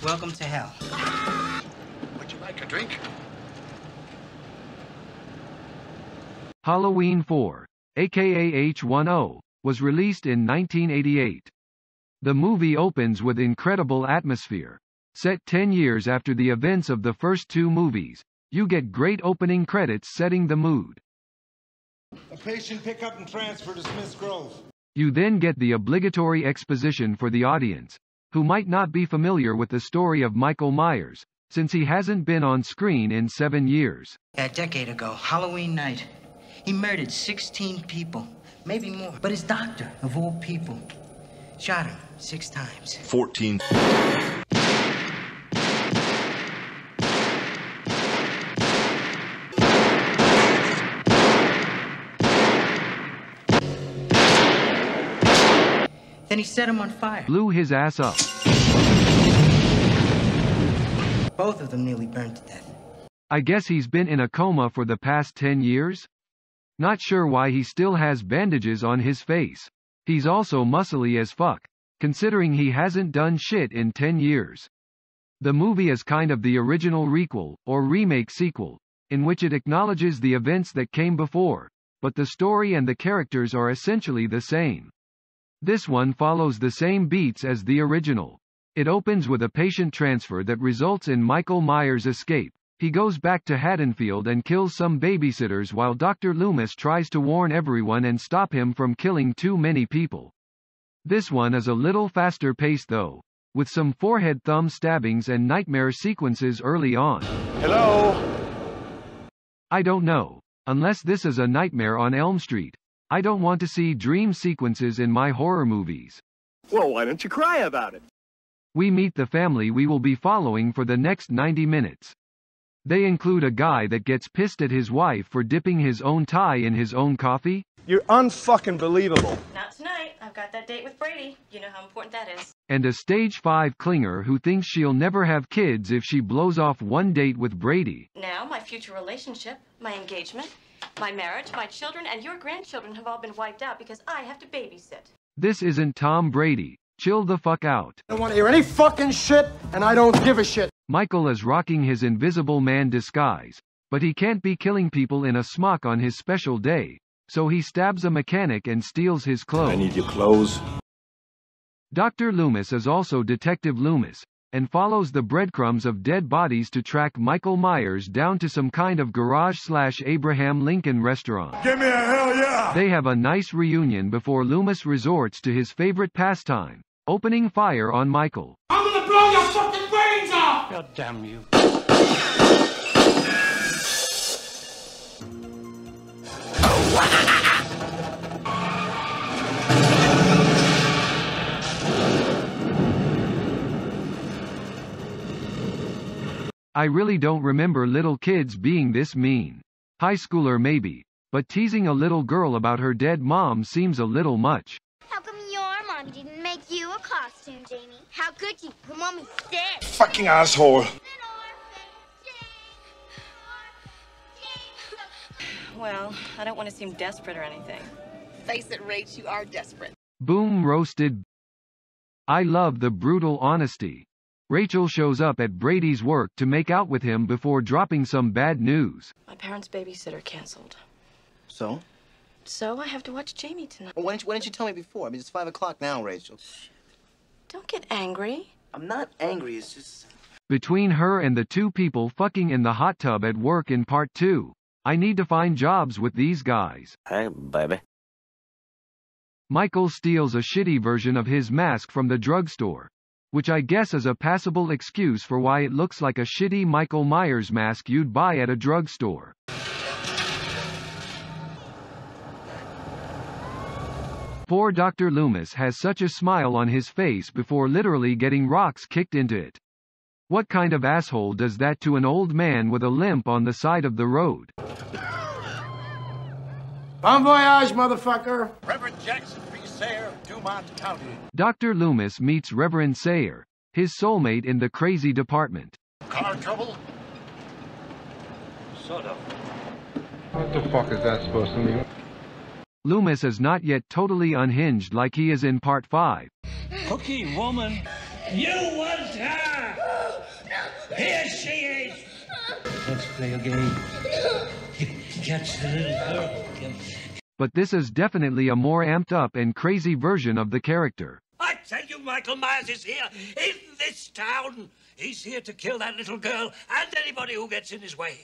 Welcome to hell. Would you like a drink? Halloween 4, aka H10, was released in 1988. The movie opens with incredible atmosphere. Set 10 years after the events of the first two movies, you get great opening credits setting the mood. A patient pickup and transfer to Smith's Grove. You then get the obligatory exposition for the audience, who might not be familiar with the story of Michael Myers, since he hasn't been on screen in 7 years. A decade ago, Halloween night, he murdered 16 people, maybe more. But his doctor, of all people, shot him 6 times. 14. Then he set him on fire. Blew his ass up. Both of them nearly burned to death. I guess he's been in a coma for the past 10 years? Not sure why he still has bandages on his face. He's also muscly as fuck, considering he hasn't done shit in 10 years. The movie is kind of the original requel, or remake sequel, in which it acknowledges the events that came before, but the story and the characters are essentially the same. This one follows the same beats as the original. It opens with a patient transfer that results in Michael Myers' escape. He goes back to Haddonfield and kills some babysitters while Dr. Loomis tries to warn everyone and stop him from killing too many people. This one is a little faster paced though, with some forehead thumb stabbings and nightmare sequences early on. Hello? I don't know. Unless this is a Nightmare on Elm Street. I don't want to see dream sequences in my horror movies. Well, why don't you cry about it? We meet the family we will be following for the next 90 minutes. They include a guy that gets pissed at his wife for dipping his own tie in his own coffee. You're unfucking believable. Not tonight. I've got that date with Brady. You know how important that is. And a stage 5 clinger who thinks she'll never have kids if she blows off one date with Brady. Now, my future relationship, my engagement, my marriage, my children, and your grandchildren have all been wiped out because I have to babysit. This isn't Tom Brady. Chill the fuck out. I don't want to hear any fucking shit, and I don't give a shit. Michael is rocking his Invisible Man disguise, but he can't be killing people in a smock on his special day, so he stabs a mechanic and steals his clothes. I need your clothes. Dr. Loomis is also Detective Loomis, and follows the breadcrumbs of dead bodies to track Michael Myers down to some kind of garage/Abraham Lincoln restaurant. Give me a hell yeah! They have a nice reunion before Loomis resorts to his favorite pastime, opening fire on Michael. I'm gonna blow your fucking brains off! God damn you. I really don't remember little kids being this mean. High schooler maybe, but teasing a little girl about her dead mom seems a little much. How come your mom didn't make you a costume, Jamie? How could you? Her mommy's dead. Fucking asshole. Well, I don't want to seem desperate or anything. Face it, Rach, you are desperate. Boom roasted. I love the brutal honesty. Rachel shows up at Brady's work to make out with him before dropping some bad news. My parents' babysitter canceled. So? So I have to watch Jamie tonight. Well, why didn't you tell me before? I mean, it's 5 o'clock now, Rachel. Don't get angry. I'm not angry, it's just... Between her and the two people fucking in the hot tub at work in part 2, I need to find jobs with these guys. Hey, baby. Michael steals a shitty version of his mask from the drugstore, which I guess is a passable excuse for why it looks like a shitty Michael Myers mask you'd buy at a drugstore. Poor Dr. Loomis has such a smile on his face before literally getting rocks kicked into it. What kind of asshole does that to an old man with a limp on the side of the road? Bon voyage, motherfucker! Reverend Jackson B. Sayre, Dumont County. Dr. Loomis meets Reverend Sayre, his soulmate in the crazy department. Car trouble? Sort of. What the fuck is that supposed to mean? Loomis is not yet totally unhinged like he is in part 5. Cookie woman. You want her! Here she is! Let's play a game. Catch the little girl. But this is definitely a more amped up and crazy version of the character. I tell you, Michael Myers is here, in this town. He's here to kill that little girl and anybody who gets in his way.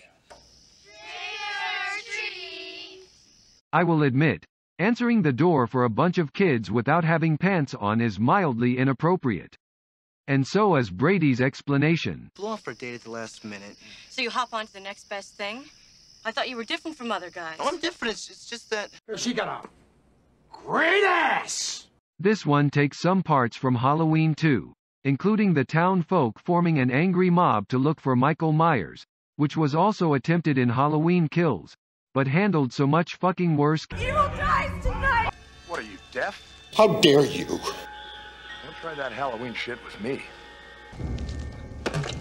I will admit, answering the door for a bunch of kids without having pants on is mildly inappropriate. And so is Brady's explanation. Blew off for a date at the last minute. So you hop on to the next best thing? I thought you were different from other guys. Oh, I'm different. It's just that... She got a great ass! This one takes some parts from Halloween 2, including the town folk forming an angry mob to look for Michael Myers, which was also attempted in Halloween Kills, but handled so much fucking worse. Evil dies tonight! What are you, deaf? How dare you? Don't try that Halloween shit with me.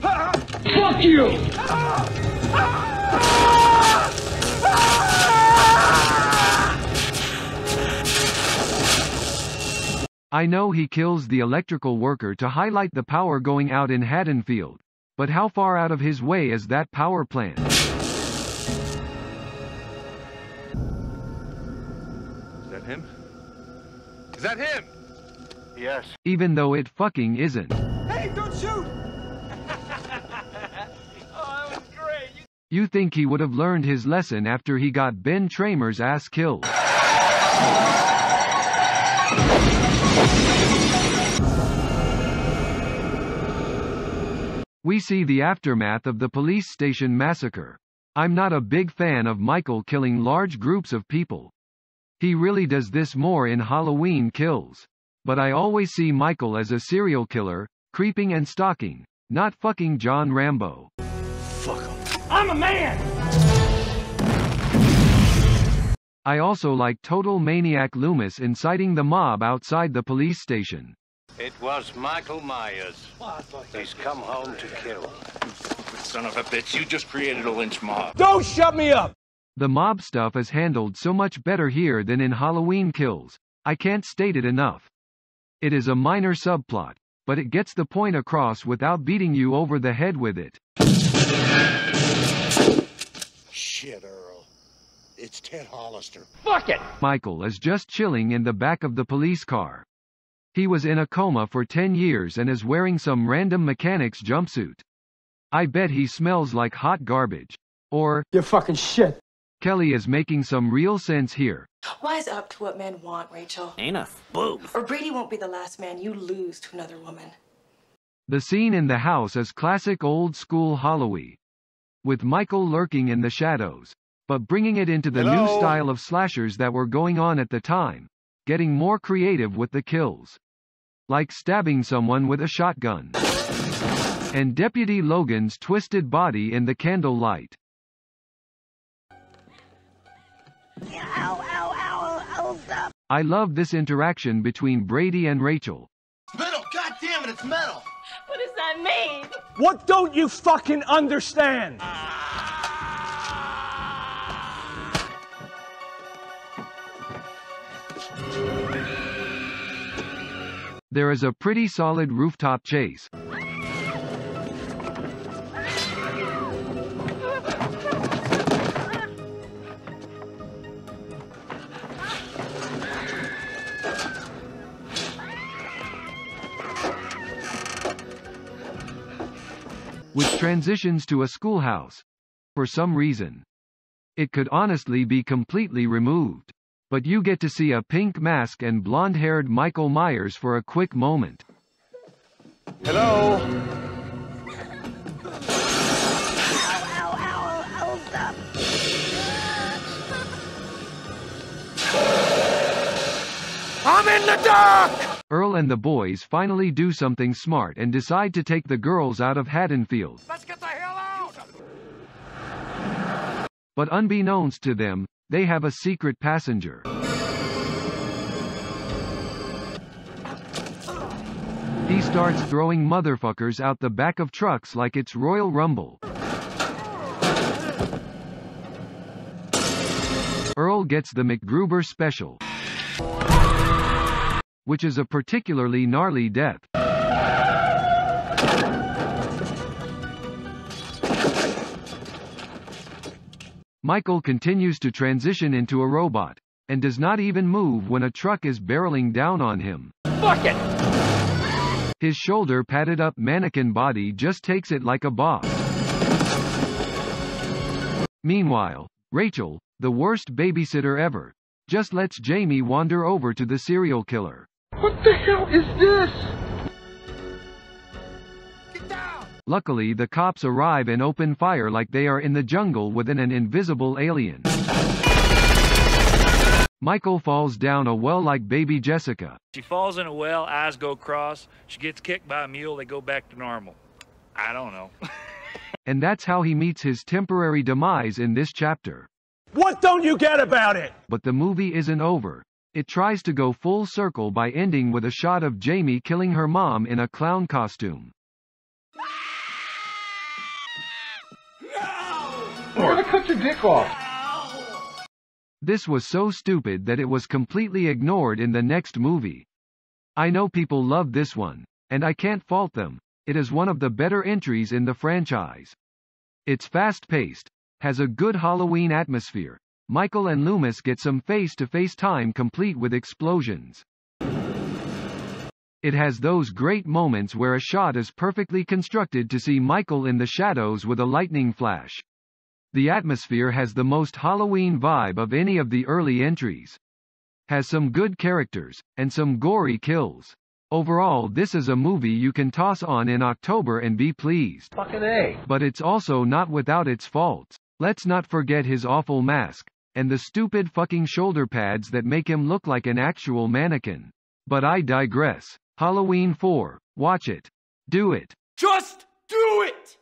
Fuck you! I know he kills the electrical worker to highlight the power going out in Haddonfield, but how far out of his way is that power plant? Is that him? Is that him? Yes. Even though it fucking isn't. Hey, don't shoot! You think he would have learned his lesson after he got Ben Tramer's ass killed. We see the aftermath of the police station massacre. I'm not a big fan of Michael killing large groups of people. He really does this more in Halloween Kills. But I always see Michael as a serial killer, creeping and stalking, not fucking John Rambo. Fuck him. I'm a man! I also like Total Maniac Loomis inciting the mob outside the police station. It was Michael Myers. He's come home to kill. Son of a bitch, you just created a lynch mob. Don't shut me up! The mob stuff is handled so much better here than in Halloween Kills. I can't state it enough. It is a minor subplot, but it gets the point across without beating you over the head with it. Shit, Earl. It's Ted Hollister. Fuck it! Michael is just chilling in the back of the police car. He was in a coma for 10 years and is wearing some random mechanic's jumpsuit. I bet he smells like hot garbage. Or, You're fucking shit. Kelly is making some real sense here. Wise up to what men want, Rachel. Enough. Boom. Or Brady won't be the last man you lose to another woman. The scene in the house is classic old school Halloween, with Michael lurking in the shadows, but bringing it into the new style of slashers that were going on at the time, getting more creative with the kills. Like stabbing someone with a shotgun. And Deputy Logan's twisted body in the candlelight. I love this interaction between Brady and Rachel. Metal! God damn it, it's metal! What does that mean? What don't you fucking understand? There is a pretty solid rooftop chase. Which transitions to a schoolhouse. For some reason. It could honestly be completely removed. But you get to see a pink mask and blonde-haired Michael Myers for a quick moment. Hello? I'm in the dark! Earl and the boys finally do something smart and decide to take the girls out of Haddonfield. Let's get the hell out! But unbeknownst to them, they have a secret passenger. He starts throwing motherfuckers out the back of trucks like it's Royal Rumble. Earl gets the McGruber special, which is a particularly gnarly death. Michael continues to transition into a robot, and does not even move when a truck is barreling down on him. Fuck it! His shoulder padded up mannequin body just takes it like a boss. Meanwhile, Rachel, the worst babysitter ever, just lets Jamie wander over to the serial killer. What the hell is this? Luckily, the cops arrive and open fire like they are in the jungle with an invisible alien. Michael falls down a well like baby Jessica. She falls in a well, eyes go cross. She gets kicked by a mule, they go back to normal. I don't know. And that's how he meets his temporary demise in this chapter. What don't you get about it? But the movie isn't over. It tries to go full circle by ending with a shot of Jamie killing her mom in a clown costume. You're gonna cut your dick off. This was so stupid that it was completely ignored in the next movie. I know people love this one, and I can't fault them. It is one of the better entries in the franchise. It's fast-paced, has a good Halloween atmosphere. Michael and Loomis get some face-to-face time complete with explosions. It has those great moments where a shot is perfectly constructed to see Michael in the shadows with a lightning flash. The atmosphere has the most Halloween vibe of any of the early entries. Has some good characters, and some gory kills. Overall, this is a movie you can toss on in October and be pleased. Fucking A. But it's also not without its faults. Let's not forget his awful mask, and the stupid fucking shoulder pads that make him look like an actual mannequin. But I digress. Halloween 4, watch it. Do it. Just do it!